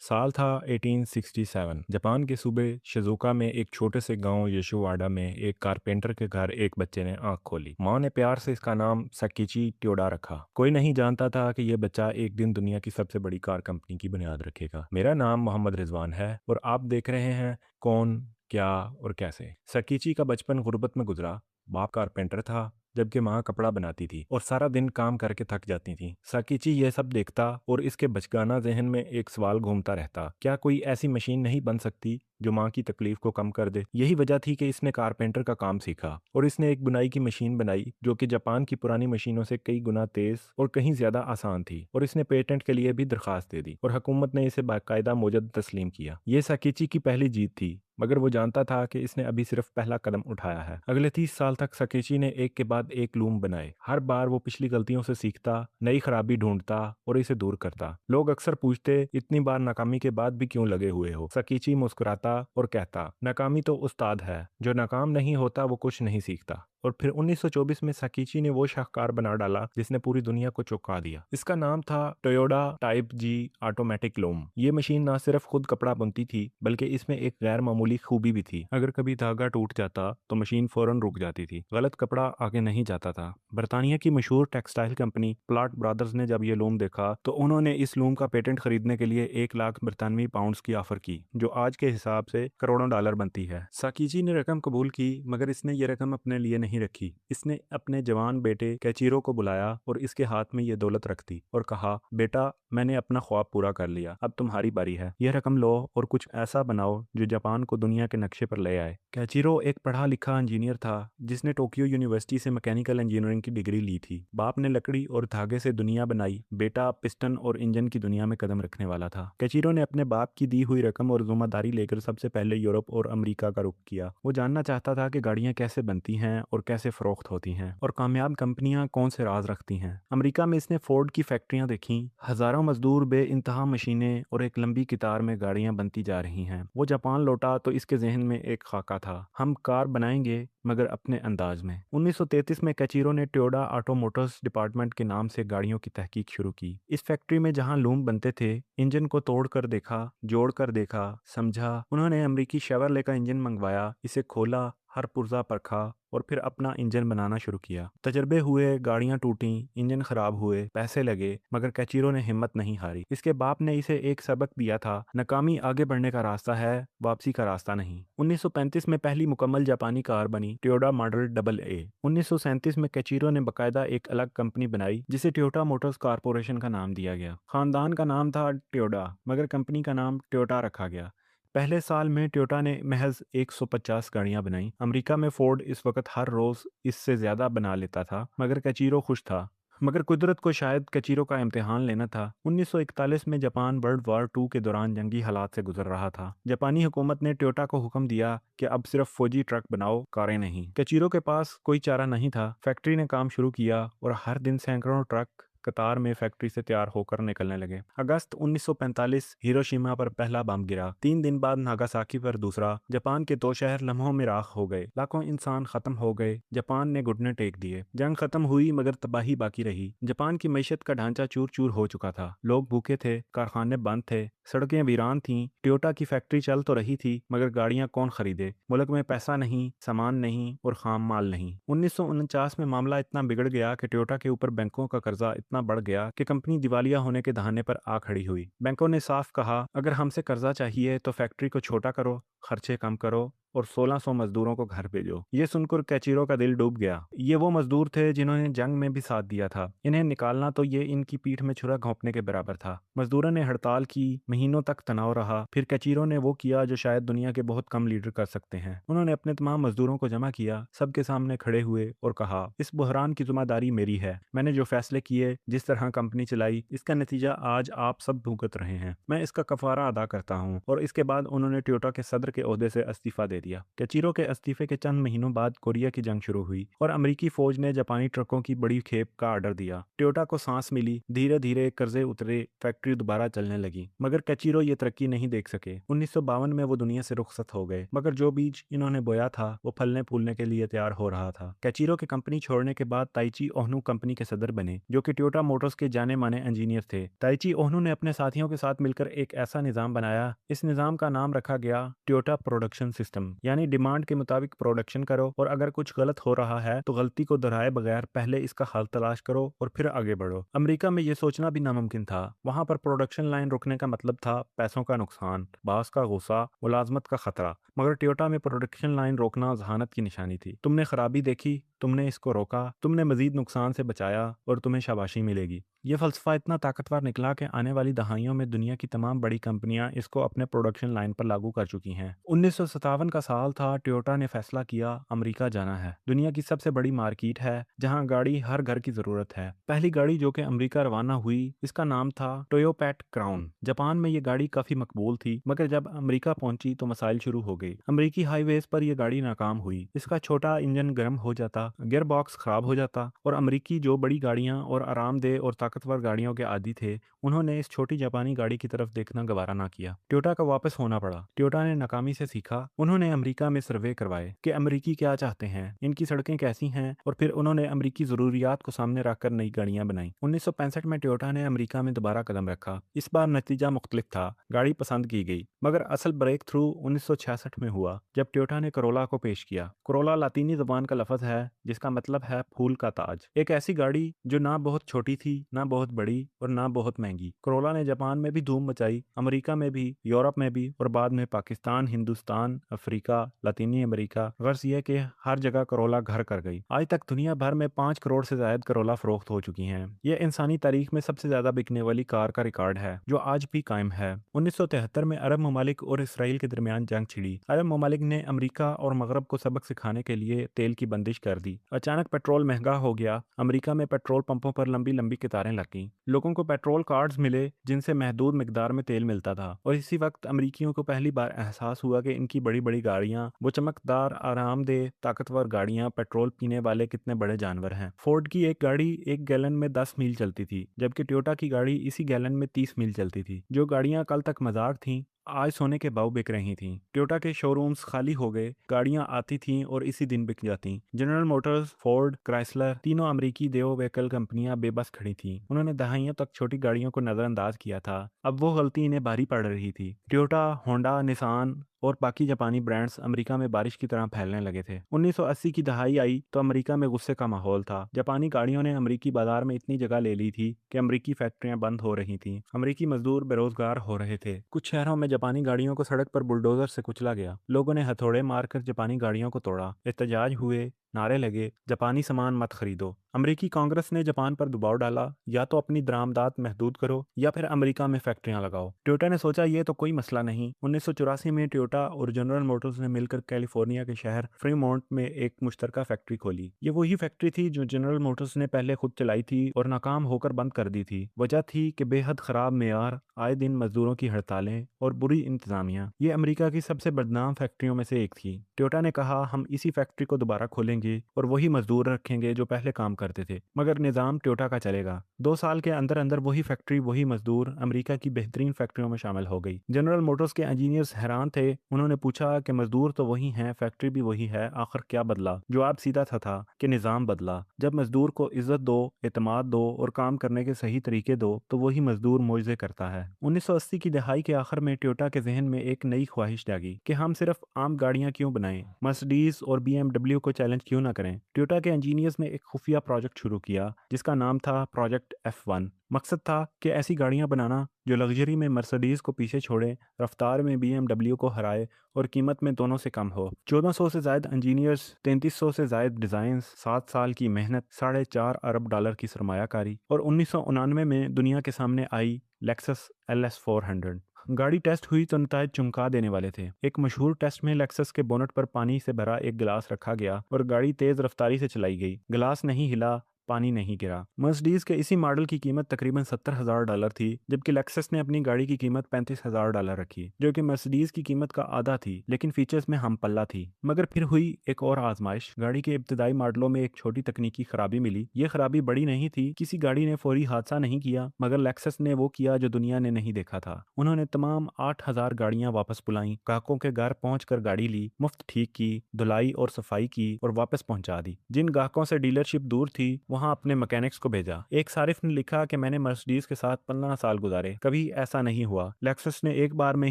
साल था 1867। जापान के सूबे शिजुका में एक छोटे से गांव यशोवाड़ा में एक कारपेंटर के घर एक बच्चे ने आंख खोली। माँ ने प्यार से इसका नाम सकीची ट्योडा रखा। कोई नहीं जानता था कि यह बच्चा एक दिन दुनिया की सबसे बड़ी कार कंपनी की बुनियाद रखेगा। मेरा नाम मोहम्मद रिजवान है और आप देख रहे हैं कौन, क्या और कैसे। सकीची का बचपन गुर्बत में गुजरा। बाप कारपेंटर था जबकि माँ कपड़ा बनाती थी और सारा दिन काम करके थक जाती थी। साकीची यह सब देखता और इसके बचकाना जहन में एक सवाल घूमता रहता, क्या कोई ऐसी मशीन नहीं बन सकती जो माँ की तकलीफ को कम कर दे। यही वजह थी कि इसने कारपेंटर का काम सीखा और इसने एक बुनाई की मशीन बनाई जो कि जापान की पुरानी मशीनों से कई गुना तेज और कहीं ज्यादा आसान थी। और इसने पेटेंट के लिए भी दरखास्त दे दी और हुकूमत ने इसे बाकायदा मोजद तस्लीम किया। यह साकीची की पहली जीत थी, मगर वो जानता था कि इसने अभी सिर्फ पहला कदम उठाया है। अगले 30 साल तक सकेची ने एक के बाद एक लूम बनाए। हर बार वो पिछली गलतियों से सीखता, नई खराबी ढूंढता और इसे दूर करता। लोग अक्सर पूछते, इतनी बार नाकामी के बाद भी क्यों लगे हुए हो। सकीची मुस्कुराता और कहता, नाकामी तो उस्ताद है, जो नाकाम नहीं होता वो कुछ नहीं सीखता। और फिर 1924 में सकीची ने वो शाहकार बना डाला जिसने पूरी दुनिया को चौंका दिया। इसका नाम था टोयोडा टाइप जी ऑटोमेटिक लूम। ये मशीन ना सिर्फ खुद कपड़ा बुनती थी बल्कि इसमें एक गैर मामूली खूबी भी थी। अगर कभी धागा टूट जाता तो मशीन फौरन रुक जाती थी, गलत कपड़ा आगे नहीं जाता था। बर्तानिया की मशहूर टेक्सटाइल कंपनी प्लाट ब्रदर्स ने जब ये लूम देखा तो उन्होंने इस लूम का पेटेंट खरीदने के लिए 1 लाख बरतानवी पाउंड्स की ऑफर की, जो आज के हिसाब से करोड़ों डॉलर बनती है। साकीची ने रकम कबूल की, मगर इसने ये रकम अपने लिए नहीं रखी। इसने अपने जवान बेटे कैचीरो को बुलाया और इसके हाथ में ये दौलत रख दी और कहा, बेटा मैंने अपना ख्वाब पूरा कर लिया, अब तुम्हारी बारी है। यह रकम लो और कुछ ऐसा बनाओ जो जापान को दुनिया के नक्शे पर ले आए। कैचीरो एक पढ़ा लिखा इंजीनियर था जिसने टोक्यो यूनिवर्सिटी से मैकेनिकल इंजीनियरिंग की डिग्री ली थी। बाप ने लकड़ी और धागे से दुनिया बनाई, बेटा पिस्टन और इंजन की दुनिया में कदम रखने वाला था। कैचीरो ने अपने बाप की दी हुई रकम और जिम्मेदारी लेकर सबसे पहले यूरोप और अमेरिका का रुख किया। वो जानना चाहता था कि गाड़ियां कैसे बनती हैं और कैसे फरोख्त होती हैं और कामयाब कंपनियां कौन से राज रखती हैं। अमेरिका में इसने फोर्ड की फैक्ट्रियां देखी, हजारों मजदूर, बे इंतहा मशीनें और एक लंबी कतार में गाड़ियां बनती जा रही हैं। वो जापान लौटा तो इसके जहन में एक खाका था, हम कार बनाएंगे मगर अपने अंदाज में। 1933 में कैचीरो ने टोयोडा ऑटो मोटर्स डिपार्टमेंट के नाम से गाड़ियों की तहकीक शुरू की। इस फैक्ट्री में जहां लूम बनते थे, इंजन को तोड़ कर देखा, जोड़ कर देखा, समझा। उन्होंने अमेरिकी शेवरले का इंजन मंगवाया, इसे खोला, हर पुर्जा परखा और फिर अपना इंजन बनाना शुरू किया। तजर्बे हुए, गाड़ियां टूटी, इंजन खराब हुए, पैसे लगे, मगर कैचीरो ने हिम्मत नहीं हारी। इसके बाप ने इसे एक सबक दिया था, नाकामी आगे बढ़ने का रास्ता है, वापसी का रास्ता नहीं। 1935 में पहली मुकम्मल जापानी कार बनी, टोयोटा मॉडल डबल ए। 1937 में कैचीरो ने बकायदा एक अलग कंपनी बनाई जिसे टोयोटा मोटर्स कारपोरेशन का नाम दिया गया। खानदान का नाम था टोयोटा, मगर कंपनी का नाम टोयोटा रखा गया। पहले साल में टोयोटा ने महज 150 गाड़ियां बनाई। अमेरिका में फोर्ड इस वक्त हर रोज इससे ज्यादा बना लेता था, मगर कैचीरो खुश था। मगर कुदरत को शायद कैचीरो का इम्तिहान लेना था। 1941 में जापान वर्ल्ड वार टू के दौरान जंगी हालात से गुजर रहा था। जापानी हुकूमत ने टोयोटा को हुक्म दिया कि अब सिर्फ फौजी ट्रक बनाओ, कारें नहीं। कैचीरो के पास कोई चारा नहीं था। फैक्ट्री ने काम शुरू किया और हर दिन सैकड़ों ट्रक कतार में फैक्ट्री से तैयार होकर निकलने लगे। अगस्त 1945 हिरोशिमा पर पहला बम गिरा। 3 दिन बाद नागासाकी पर दूसरा। जापान के 2 शहर लम्हों में राख हो गए, लाखों इंसान खत्म हो गए। जापान ने घुटने टेक दिए। जंग खत्म हुई मगर तबाही बाकी रही। जापान की मईशत का ढांचा चूर चूर हो चुका था। लोग भूखे थे, कारखाने बंद थे, सड़कें वीरान थीं। टोयोटा की फैक्ट्री चल तो रही थी मगर गाड़ियां कौन खरीदे। मुल्क में पैसा नहीं, सामान नहीं और खाम माल नहीं। 1949 में मामला इतना बिगड़ गया कि टोयोटा के ऊपर बैंकों का कर्जा इतना बढ़ गया कि कंपनी दिवालिया होने के दहाने पर आ खड़ी हुई। बैंकों ने साफ कहा, अगर हमसे कर्जा चाहिए तो फैक्ट्री को छोटा करो, खर्चे कम करो और 1600 मजदूरों को घर भेजो। ये सुनकर कैचीरो का दिल डूब गया। ये वो मजदूर थे जिन्होंने जंग में भी साथ दिया था। इन्हें निकालना तो ये इनकी पीठ में छुरा घोंपने के बराबर था। मजदूरों ने हड़ताल की, महीनों तक तनाव रहा। फिर कैचीरो ने वो किया जो शायद दुनिया के बहुत कम लीडर कर सकते हैं। उन्होंने अपने तमाम मजदूरों को जमा किया, सबके सामने खड़े हुए और कहा, इस बहरान की जिम्मेदारी मेरी है। मैंने जो फैसले किए, जिस तरह कंपनी चलाई, इसका नतीजा आज आप सब भुगत रहे हैं। मैं इसका कफारा अदा करता हूँ। और इसके बाद उन्होंने टोयोटा के सदर के ओहदे से इस्तीफा दे दिया। दिया। कैचिरो के इस्तीफे के चंद महीनों बाद कोरिया की जंग शुरू हुई और अमेरिकी फौज ने जापानी ट्रकों की बड़ी खेप का ऑर्डर दिया। टोयोटा को सांस मिली, धीरे धीरे कर्जे उतरे, फैक्ट्री दोबारा चलने लगी। मगर कैचिरो ये तरक्की नहीं देख सके। 1952 में वो दुनिया से रुखसत हो गए, मगर जो बीज इन्होंने बोया था वो फलने फूलने के लिए तैयार हो रहा था। कैचिरो की कंपनी छोड़ने के बाद ताइची ओहनु कंपनी के सदर बने, जो कि टोयोटा मोटर्स के जाने माने इंजीनियर थे। ताइची ओहनु ने अपने साथियों के साथ मिलकर एक ऐसा निजाम बनाया, इस निजाम का नाम रखा गया टोयोटा प्रोडक्शन सिस्टम, यानी डिमांड के मुताबिक प्रोडक्शन करो और अगर कुछ गलत हो रहा है तो गलती को दोहराए बगैर पहले इसका हल तलाश करो और फिर आगे बढ़ो। अमेरिका में यह सोचना भी नामुमकिन था। वहां पर प्रोडक्शन लाइन रुकने का मतलब था पैसों का नुकसान, बास का गुस्सा, मुलाजमत का खतरा। मगर टोयोटा में प्रोडक्शन लाइन रोकना जहानत की निशानी थी। तुमने खराबी देखी, तुमने इसको रोका, तुमने मजीद नुकसान से बचाया और तुम्हें शाबाशी मिलेगी। यह फलसफा इतना ताकतवर निकला कि आने वाली दहाइयों में दुनिया की तमाम बड़ी कंपनियां इसको अपने प्रोडक्शन लाइन पर लागू कर चुकी हैं। 1957 का साल था। टोयोटा ने फैसला किया अमेरिका जाना है। दुनिया की सबसे बड़ी मार्केट है जहां गाड़ी हर घर की जरूरत है। पहली गाड़ी जो कि अमेरिका रवाना हुई, इसका नाम था टोयोपैट क्राउन। जापान में यह गाड़ी काफी मकबूल थी, मगर जब अमेरिका पहुंची तो मसाइल शुरू हो गए। अमेरिकी हाईवेज पर यह गाड़ी नाकाम हुई। इसका छोटा इंजन गर्म हो जाता, गियर बॉक्स खराब हो जाता और अमेरिकी जो बड़ी गाड़ियां और आरामदेह और ताकतवर गाड़ियों के आदी थे, उन्होंने इस छोटी जापानी गाड़ी की तरफ देखना गवारा ना किया। टोयोटा का वापस होना पड़ा। टोयोटा ने नाकामी से सीखा। उन्होंने अमेरिका में सर्वे करवाए कि अमेरिकी क्या चाहते हैं, इनकी सड़कें कैसी हैं, और फिर उन्होंने अमेरिकी जरूरियात को सामने रखकर नई गाड़ियां बनाई। 1965 में टोयोटा ने अमेरिका में दोबारा कदम रखा। इस बार नतीजा मुख्तलिफ था। गाड़ी पसंद की गई, मगर असल ब्रेक थ्रू 1966 में हुआ जब टोयोटा ने करोला को पेश किया। करोला लातीनी जुबान का लफ्ज है जिसका मतलब है फूल का ताज। एक ऐसी गाड़ी जो ना बहुत छोटी थी, ना बहुत बड़ी और ना बहुत महंगी। करोला ने जापान में भी धूम मचाई, अमेरिका में भी, यूरोप में भी और बाद में पाकिस्तान, हिंदुस्तान, अफ्रीका, लातीनी अमेरिका, गर्ज ये कि हर जगह करोला घर कर गई। आज तक दुनिया भर में 5 करोड़ से ज्यादा करोला फरोख्त हो चुकी हैं। यह इंसानी तारीख में सबसे ज्यादा बिकने वाली कार का रिकॉर्ड है जो आज भी कायम है। 1973 में अरब ममालिक और इसराइल के दरमियान जंग छिड़ी। अरब ममालिक ने अमेरिका और मगरब को सबक सिखाने के लिए तेल की बंदिश कर दी। अचानक पेट्रोल महंगा हो गया। अमेरिका में पेट्रोल पंपों पर लंबी लंबी कतारें लग गईं। लोगों को पेट्रोल कार्ड्स मिले जिनसे महदूद मिकदार में तेल मिलता था, और इसी वक्त अमेरिकियों को पहली बार एहसास हुआ कि इनकी बड़ी बड़ी गाड़ियां, वो चमकदार, आरामदेह, ताकतवर गाड़ियां, पेट्रोल पीने वाले कितने बड़े जानवर हैं। फोर्ड की एक गाड़ी 1 गैलन में 10 मील चलती थी, जबकि टोयोटा की गाड़ी इसी गैलन में 30 मील चलती थी। जो गाड़ियां कल तक मजाक थीं, आज सोने के भाव बिक रही थीं। टोयोटा के शोरूम्स खाली हो गए, गाड़ियां आती थीं और इसी दिन बिक जातीं। जनरल मोटर्स, फोर्ड, क्राइसलर, तीनों अमेरिकी देव व्हीकल कंपनियां बेबस खड़ी थीं। उन्होंने दहाइयों तक छोटी गाड़ियों को नजरअंदाज किया था। अब वो गलती इन्हें भारी पड़ रही थी। टोयोटा, होंडा, निसान और बाकी जापानी ब्रांड्स अमेरिका में बारिश की तरह फैलने लगे थे। 1980 की दहाई आई तो अमेरिका में गुस्से का माहौल था। जापानी गाड़ियों ने अमेरिकी बाजार में इतनी जगह ले ली थी कि अमेरिकी फैक्ट्रियां बंद हो रही थीं। अमेरिकी मजदूर बेरोजगार हो रहे थे। कुछ शहरों में जापानी गाड़ियों को सड़क पर बुलडोजर से कुचला गया। लोगों ने हथौड़े मारकर जापानी गाड़ियों को तोड़ा, एहतजाज हुए, नारे लगे, जापानी सामान मत खरीदो। अमेरिकी कांग्रेस ने जापान पर दबाव डाला, या तो अपनी दरामदात महदूद करो या फिर अमेरिका में फैक्ट्रियां लगाओ। टोयोटा ने सोचा ये तो कोई मसला नहीं। 1984 में टोयोटा और जनरल मोटर्स ने मिलकर कैलिफोर्निया के शहर फ्रीमोंट में एक मुश्तरका फैक्ट्री खोली। ये वही फैक्ट्री थी जो जनरल मोटर्स ने पहले खुद चलाई थी और नाकाम होकर बंद कर दी थी। वजह थी कि बेहद खराब मेयार, आए दिन मजदूरों की हड़तालें और बुरी इंतजामिया। ये अमेरिका की सबसे बदनाम फैक्ट्रियों में से एक थी। टोयोटा ने कहा हम इसी फैक्ट्री को दोबारा खोलेंगे और वही मजदूर रखेंगे जो पहले काम करते थे, मगर निजाम टोयोटा का चलेगा। 2 साल के अंदर अंदर वही फैक्ट्री, वही मजदूर अमेरिका की बेहतरीन फैक्ट्रियों में शामिल हो गई। जनरल मोटर्स के इंजीनियर्स हैरान थे। उन्होंने पूछा कि मजदूर तो वही हैं, फैक्ट्री भी वही है, आखिर क्या बदला? जवाब सीधा सा था कि निजाम बदला। जब मजदूर को इज्जत दो, एतमाद दो और काम करने के सही तरीके दो तो वही मजदूर मौजज़े करता है। 1980 की दहाई के आखिर में टोयोटा के जहन में एक नई ख्वाहिश जागी कि हम सिर्फ आम गाड़ियां क्यों बनाएं, मर्सिडीज और BMW को चैलेंज क्यों ना करें। टोयोटा के इंजीनियर्स ने एक खुफिया प्रोजेक्ट शुरू किया जिसका नाम था प्रोजेक्ट F1। मकसद था कि ऐसी गाड़ियां बनाना जो लग्जरी में मर्सिडीज को पीछे छोड़े, रफ्तार में BMW को हराए और कीमत में दोनों से कम हो। 1400 से ज्यादा इंजीनियर्स, 3300 से ज्यादा डिजाइन, 7 साल की मेहनत, $4.5 अरब की सरमायाकारी, और 1999 में दुनिया के सामने आई लेक्सस LS400। गाड़ी टेस्ट हुई तो नताज चमका देने वाले थे। एक मशहूर टेस्ट में लेक्सस के बोनट पर पानी से भरा एक गिलास रखा गया और गाड़ी तेज रफ्तारी से चलाई गई। गिलास नहीं हिला, پانی نہیں گرا۔ مرسڈیز کے اسی ماڈل کی قیمت تقریباً $70,000 تھی، جبکہ لیکسس نے اپنی گاڑی کی قیمت $35,000 رکھی، جو کہ مرسڈیز کی قیمت کا آدھا تھی، لیکن فیچرز میں ہم پلہ تھی۔ مگر پھر ہوئی ایک اور آزمائش۔ گاڑی کے ابتدائی ماڈلوں میں ایک چھوٹی تکنیکی خرابی ملی۔ یہ خرابی بڑی نہیں تھی، کسی گاڑی نے فوری حادثہ نہیں کیا، مگر لیکسس نے وہ کیا جو دنیا نے نہیں دیکھا تھا۔ انہوں نے تمام 8,000 گاڑیاں واپس بلائیں، گاہکوں کے گھر پہنچ کر گاڑی لی، مفت ٹھیک کی، دھلائی اور صفائی کی اور واپس پہنچا دی۔ جن گاہکوں سے ڈیلرشپ دور تھی وہاں اپنے مکینکس کو بھیجا۔ ایک صارف نے لکھا کہ میں نے مرسڈیز کے ساتھ 15 سال گزارے، کبھی ایسا نہیں ہوا، لیکسس نے ایک بار میں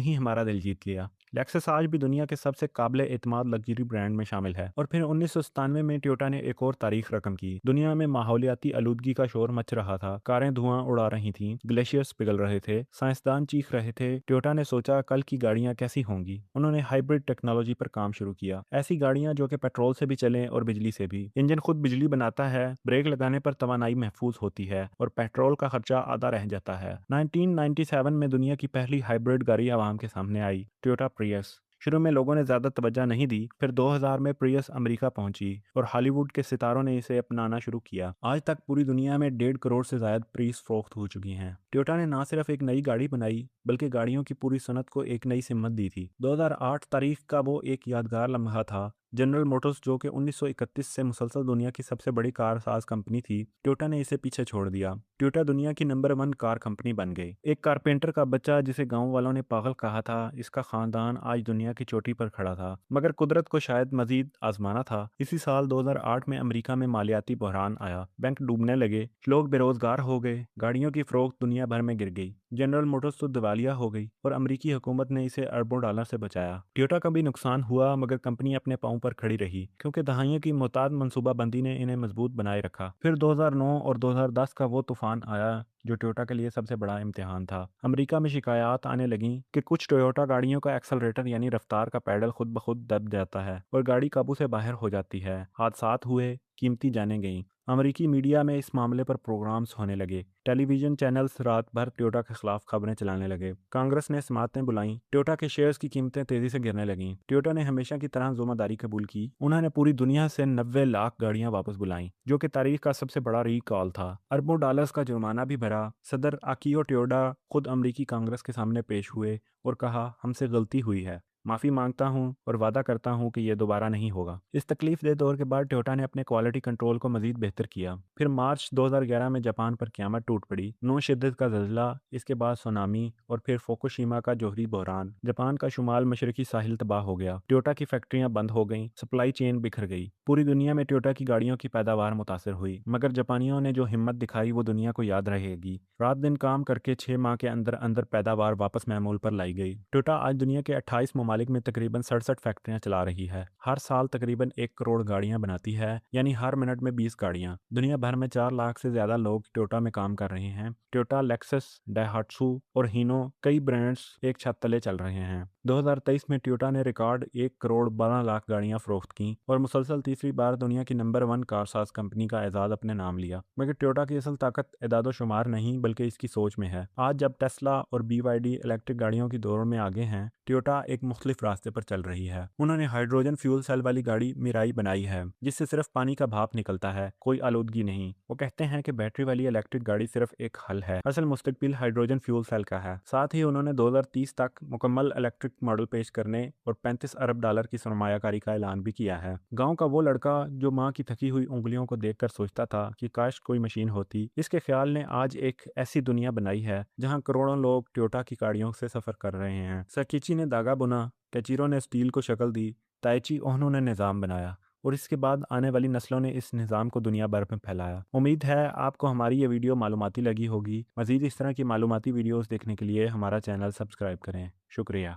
ہی ہمارا دل جیت لیا۔ لیکسس آج بھی دنیا کے سب سے قابل اعتماد لگژری برانڈ میں شامل ہے۔ اور پھر 1997 میں ٹویوٹا نے ایک اور تاریخ رقم کی۔ دنیا میں ماحولیاتی آلودگی کا شور مچ رہا تھا، کاریں دھواں اڑا رہی تھیں، گلیشیئرز پگھل رہے تھے، سائنسدان چیخ رہے تھے۔ ٹویوٹا نے سوچا کل کی گاڑیاں کیسی ہوں گی۔ انہوں نے ہائبرڈ ٹیکنالوجی پر کام شروع کیا، ایسی گاڑیاں جو کہ پیٹرول سے بھی چلیں اور بجلی سے بھی۔ انجن خود بجلی بناتا ہے، بریک لگانے پر توانائی محفوظ ہوتی ہے اور پیٹرول کا خرچہ آدھا رہ جاتا ہے۔ 1997 میں دنیا کی پہلی ہائبرڈ گاڑی عوام کے سامنے آئی، ٹویوٹا پریس۔ شروع میں لوگوں نے زیادہ توجہ نہیں دی، پھر 2000 میں پریس امریکہ پہنچی اور ہالی ووڈ کے ستاروں نے اسے اپنانا شروع کیا۔ آج تک پوری دنیا میں 1.5 کروڑ سے زائد پریس فروخت ہو چکی ہیں۔ ٹویوٹا نے نہ صرف ایک نئی گاڑی بنائی بلکہ گاڑیوں کی پوری صنعت کو ایک نئی سمت دی تھی۔ 2008 تاریخ کا وہ ایک یادگار لمحہ تھا۔ جنرل موٹرز جو کہ 1931 سے مسلسل دنیا کی سب سے بڑی کار ساز کمپنی تھی، ٹویوٹا نے اسے پیچھے چھوڑ دیا۔ ٹویوٹا دنیا کی نمبر 1 کار کمپنی بن گئی۔ ایک کارپینٹر کا بچہ جسے گاؤں والوں نے پاگل کہا تھا، اس کا خاندان آج دنیا کی چوٹی پر کھڑا تھا، مگر قدرت کو شاید مزید آزمانا تھا۔ اسی سال 2008 میں امریکہ میں مالیاتی بحران آیا، بینک ڈوبنے لگے، لوگ بے روزگار ہو گئے، گاڑیوں کی فروخت دنیا بھر میں گر گئی، جنرل موٹرز تو دیوالیہ ہو گئی اور امریکی حکومت نے اسے اربوں ڈالر سے بچایا۔ ٹویوٹا کا بھی نقصان ہوا، مگر کمپنی اپنے پاؤں پر کھڑی رہی، کیونکہ دہائیوں کی معتاد منصوبہ بندی نے انہیں مضبوط بنائے رکھا۔ پھر 2009 اور 2010 کا وہ طوفان آیا جو ٹویوٹا کے لیے سب سے بڑا امتحان تھا۔ امریکہ میں شکایات آنے لگیں کہ کچھ ٹویوٹا گاڑیوں کا ایکسلریٹر یعنی رفتار کا پیڈل خود بخود دب جاتا ہے اور گاڑی قابو سے باہر ہو جاتی ہے۔ حادثات ہوئے، قیمتی جانیں گئیں۔ امریکی میڈیا میں اس معاملے پر پروگرامز ہونے لگے، ٹیلی ویژن چینلز رات بھر ٹویوٹا کے خلاف خبریں چلانے لگے، کانگریس نے سماعتیں بلائیں، ٹویوٹا کے شیئرز کی قیمتیں تیزی سے گرنے لگیں۔ ٹویوٹا نے ہمیشہ کی طرح ذمہ داری قبول کی، انہوں نے پوری دنیا سے 90 لاکھ گاڑیاں واپس بلائیں، جو کہ تاریخ کا سب سے بڑا ریکال تھا۔ اربوں ڈالرز کا جرمانہ بھی بھرا۔ صدر آکیو ٹویوڈا خود امریکی کانگریس کے سامنے پیش ہوئے اور کہا ہم سے غلطی ہوئی ہے، معافی مانگتا ہوں اور وعدہ کرتا ہوں کہ یہ دوبارہ نہیں ہوگا۔ اس تکلیف دہ دور کے بعد ٹویوٹا نے اپنے کوالٹی کنٹرول کو مزید بہتر کیا۔ پھر مارچ 2011 میں جاپان پر قیامت ٹوٹ پڑی، 9 شدت کا زلزلہ، اس کے بعد سونامی اور پھر فوکوشیما کا جوہری بحران۔ جاپان کا شمال مشرقی ساحل تباہ ہو گیا، ٹویوٹا کی فیکٹریاں بند ہو گئیں، سپلائی چین بکھر گئی، پوری دنیا میں ٹویوٹا کی گاڑیوں کی پیداوار متاثر ہوئی، مگر جاپانیوں نے جو ہمت دکھائی وہ دنیا کو یاد رہے گی۔ رات دن کام کر کے 6 ماہ کے اندر اندر پیداوار واپس معمول پر لائی گئی۔ ٹویوٹا آج دنیا کے 28 ممالک میں تقریباً 67 فیکٹریاں چلا رہی ہے، ہر سال تقریباً 1 کروڑ گاڑیاں بناتی ہے، یعنی ہر منٹ میں 20 گاڑیاں۔ دنیا بھر میں 4 لاکھ سے زیادہ لوگ ٹویوٹا میں کام کر رہے ہیں۔ ٹویوٹا، لیکسس، ڈائہاتسو اور ہینو کئی برانڈز ایک چھت تلے چل رہے ہیں۔ 2023 میں ٹویوٹا نے ریکارڈ 1 کروڑ 12 لاکھ گاڑیاں فروخت کیں اور مسلسل تیسری بار دنیا کی نمبر 1 کار ساز کمپنی کا اعزاز اپنے نام لیا۔ مگر ٹویوٹا کی اصل طاقت اعداد و شمار نہیں بلکہ اس کی سوچ میں ہے۔ آج جب ٹیسلا اور BYD الیکٹرک گاڑیوں کی دور میں آگے ہیں، ٹویوٹا ایک مختلف راستے پر چل رہی ہے۔ انہوں نے ہائیڈروجن فیول سیل والی گاڑی میرائی بنائی ہے، جس سے صرف پانی کا بھاپ نکلتا ہے، کوئی آلودگی نہیں۔ وہ کہتے ہیں کہ بیٹری والی الیکٹرک گاڑی صرف ایک حل ہے، اصل مستقبل ہائیڈروجن فیول سیل کا ہے۔ ساتھ ہی انہوں نے 2030 تک مکمل الیکٹرک ماڈل پیش کرنے اور $35 ارب کی سرمایہ کاری کا اعلان بھی کیا ہے۔ گاؤں کا وہ لڑکا جو ماں کی تھکی ہوئی انگلیوں کو دیکھ کر سوچتا تھا کہ کاش کوئی مشین ہوتی، اس کے خیال نے آج ایک ایسی دنیا بنائی ہے جہاں کروڑوں لوگ ٹویوٹا کی گاڑیوں سے سفر کر رہے ہیں۔ سکیچی نے داغا بنا، کیچیرو نے اسٹیل کو شکل دی، تائچی اوہنو نے نظام بنایا اور اس کے بعد آنے والی نسلوں نے اس نظام کو دنیا بھر میں پھیلایا۔ امید ہے آپ کو ہماری یہ ویڈیو معلوماتی لگی ہوگی۔ مزید اس طرح کی معلوماتی ویڈیوز دیکھنے کے لیے ہمارا چینل سبسکرائب کریں۔ شکریہ۔